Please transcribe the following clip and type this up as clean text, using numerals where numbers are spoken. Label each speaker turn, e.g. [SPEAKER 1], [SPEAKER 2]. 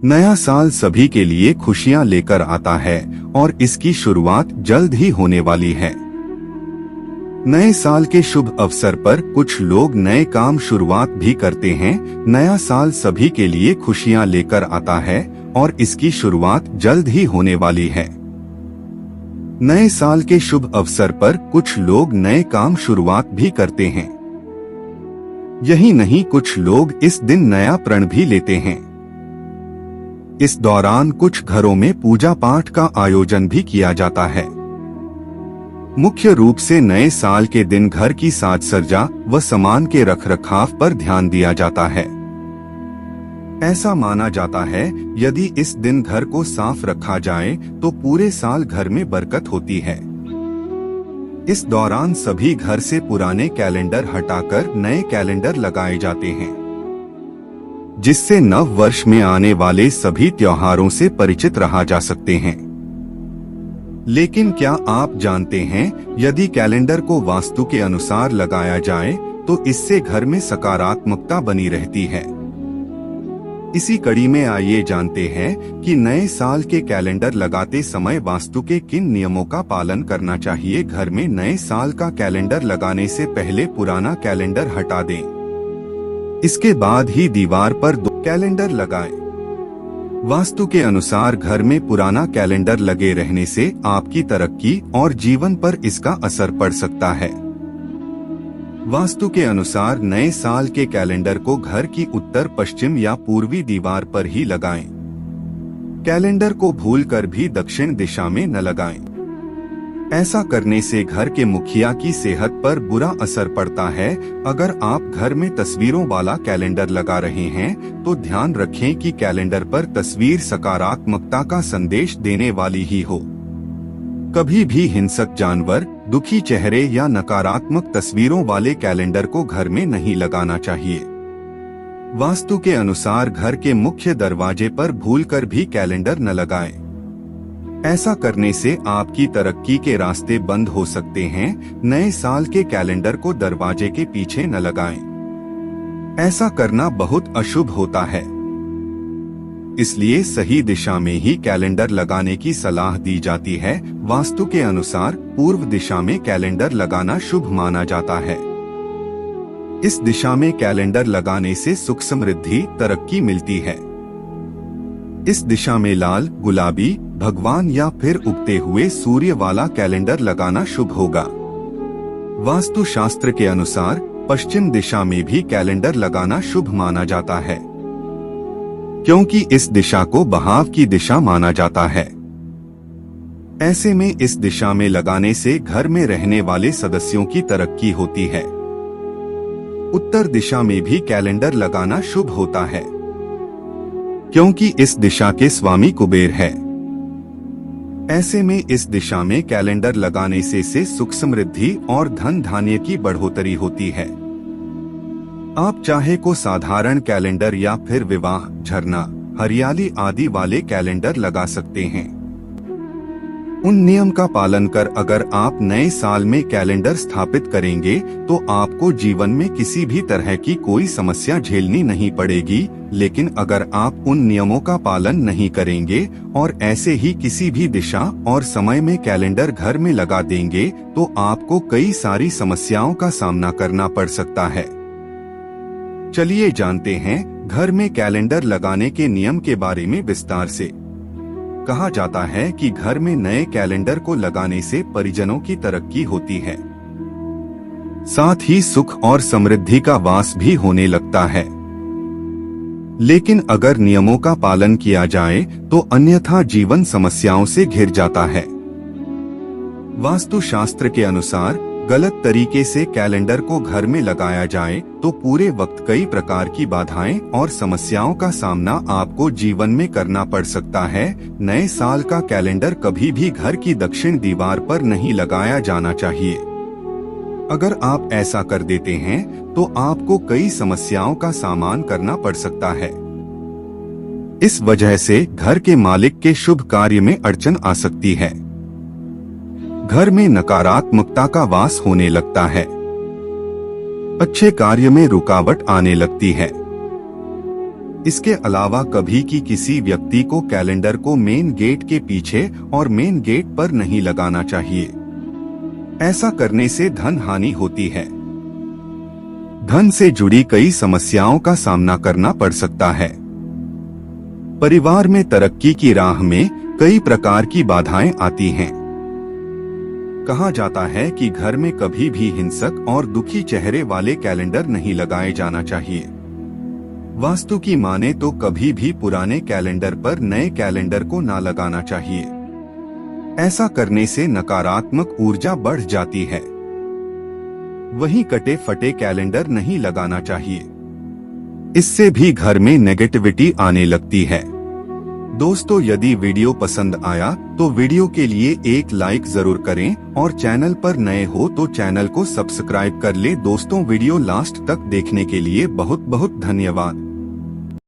[SPEAKER 1] नया साल सभी के लिए खुशियां लेकर आता है और इसकी शुरुआत जल्द ही होने वाली है। नए साल के शुभ अवसर पर कुछ लोग नए काम शुरुआत भी करते हैं। नया साल सभी के लिए खुशियां लेकर आता है और इसकी शुरुआत जल्द ही होने वाली है। नए साल के शुभ अवसर पर कुछ लोग नए काम शुरुआत भी करते हैं। यही नहीं, कुछ लोग इस दिन नया प्रण भी लेते हैं। इस दौरान कुछ घरों में पूजा पाठ का आयोजन भी किया जाता है। मुख्य रूप से नए साल के दिन घर की साज सज्जा व सामान के रखरखाव पर ध्यान दिया जाता है। ऐसा माना जाता है यदि इस दिन घर को साफ रखा जाए तो पूरे साल घर में बरकत होती है। इस दौरान सभी घर से पुराने कैलेंडर हटाकर नए कैलेंडर लगाए जाते हैं, जिससे नव वर्ष में आने वाले सभी त्योहारों से परिचित रहा जा सकते हैं। लेकिन क्या आप जानते हैं, यदि कैलेंडर को वास्तु के अनुसार लगाया जाए तो इससे घर में सकारात्मकता बनी रहती है। इसी कड़ी में आइए जानते हैं कि नए साल के कैलेंडर लगाते समय वास्तु के किन नियमों का पालन करना चाहिए। घर में नए साल का कैलेंडर लगाने से पहले पुराना कैलेंडर हटा दें। इसके बाद ही दीवार पर 2 कैलेंडर लगाएं। वास्तु के अनुसार घर में पुराना कैलेंडर लगे रहने से आपकी तरक्की और जीवन पर इसका असर पड़ सकता है। वास्तु के अनुसार नए साल के कैलेंडर को घर की उत्तर पश्चिम या पूर्वी दीवार पर ही लगाएं। कैलेंडर को भूलकर भी दक्षिण दिशा में न लगाएं। ऐसा करने से घर के मुखिया की सेहत पर बुरा असर पड़ता है। अगर आप घर में तस्वीरों वाला कैलेंडर लगा रहे हैं तो ध्यान रखें कि कैलेंडर पर तस्वीर सकारात्मकता का संदेश देने वाली ही हो। कभी भी हिंसक जानवर, दुखी चेहरे या नकारात्मक तस्वीरों वाले कैलेंडर को घर में नहीं लगाना चाहिए। वास्तु के अनुसार घर के मुख्य दरवाजे पर भूलकर भी कैलेंडर न लगाएं। ऐसा करने से आपकी तरक्की के रास्ते बंद हो सकते हैं। नए साल के कैलेंडर को दरवाजे के पीछे न लगाएं। ऐसा करना बहुत अशुभ होता है। इसलिए सही दिशा में ही कैलेंडर लगाने की सलाह दी जाती है। वास्तु के अनुसार पूर्व दिशा में कैलेंडर लगाना शुभ माना जाता है। इस दिशा में कैलेंडर लगाने से सुख समृद्धि तरक्की मिलती है। इस दिशा में लाल, गुलाबी, भगवान या फिर उगते हुए सूर्य वाला कैलेंडर लगाना शुभ होगा। वास्तु शास्त्र के अनुसार पश्चिम दिशा में भी कैलेंडर लगाना शुभ माना जाता है, क्योंकि इस दिशा को बहाव की दिशा माना जाता है। ऐसे में इस दिशा में लगाने से घर में रहने वाले सदस्यों की तरक्की होती है। उत्तर दिशा में भी कैलेंडर लगाना शुभ होता है, क्योंकि इस दिशा के स्वामी कुबेर है। ऐसे में इस दिशा में कैलेंडर लगाने से सुख समृद्धि और धन धान्य की बढ़ोतरी होती है। आप चाहे को साधारण कैलेंडर या फिर विवाह, झरना, हरियाली आदि वाले कैलेंडर लगा सकते हैं। उन नियम का पालन कर अगर आप नए साल में कैलेंडर स्थापित करेंगे तो आपको जीवन में किसी भी तरह की कोई समस्या झेलनी नहीं पड़ेगी। लेकिन अगर आप उन नियमों का पालन नहीं करेंगे और ऐसे ही किसी भी दिशा और समय में कैलेंडर घर में लगा देंगे तो आपको कई सारी समस्याओं का सामना करना पड़ सकता है। चलिए जानते हैं घर में कैलेंडर लगाने के नियम के बारे में विस्तार से। कहा जाता है कि घर में नए कैलेंडर को लगाने से परिजनों की तरक्की होती है, साथ ही सुख और समृद्धि का वास भी होने लगता है। लेकिन अगर नियमों का पालन किया जाए तो अन्यथा जीवन समस्याओं से घिर जाता है। वास्तु शास्त्र के अनुसार गलत तरीके से कैलेंडर को घर में लगाया जाए तो पूरे वक्त कई प्रकार की बाधाएं और समस्याओं का सामना आपको जीवन में करना पड़ सकता है। नए साल का कैलेंडर कभी भी घर की दक्षिण दीवार पर नहीं लगाया जाना चाहिए। अगर आप ऐसा कर देते हैं तो आपको कई समस्याओं का सामना करना पड़ सकता है। इस वजह से घर के मालिक के शुभ कार्य में अड़चन आ सकती है। घर में नकारात्मकता का वास होने लगता है। अच्छे कार्य में रुकावट आने लगती है। इसके अलावा कभी की किसी व्यक्ति को कैलेंडर को मेन गेट के पीछे और मेन गेट पर नहीं लगाना चाहिए। ऐसा करने से धन हानि होती है। धन से जुड़ी कई समस्याओं का सामना करना पड़ सकता है। परिवार में तरक्की की राह में कई प्रकार की बाधाएं आती हैं। कहा जाता है कि घर में कभी भी हिंसक और दुखी चेहरे वाले कैलेंडर नहीं लगाए जाना चाहिए। वास्तु की माने तो कभी भी पुराने कैलेंडर पर नए कैलेंडर को ना लगाना चाहिए। ऐसा करने से नकारात्मक ऊर्जा बढ़ जाती है। वहीं कटे फटे कैलेंडर नहीं लगाना चाहिए। इससे भी घर में नेगेटिविटी आने लगती है। दोस्तों, यदि वीडियो पसंद आया तो वीडियो के लिए एक लाइक जरूर करें और चैनल पर नए हो तो चैनल को सब्सक्राइब कर ले। दोस्तों, वीडियो लास्ट तक देखने के लिए बहुत बहुत धन्यवाद।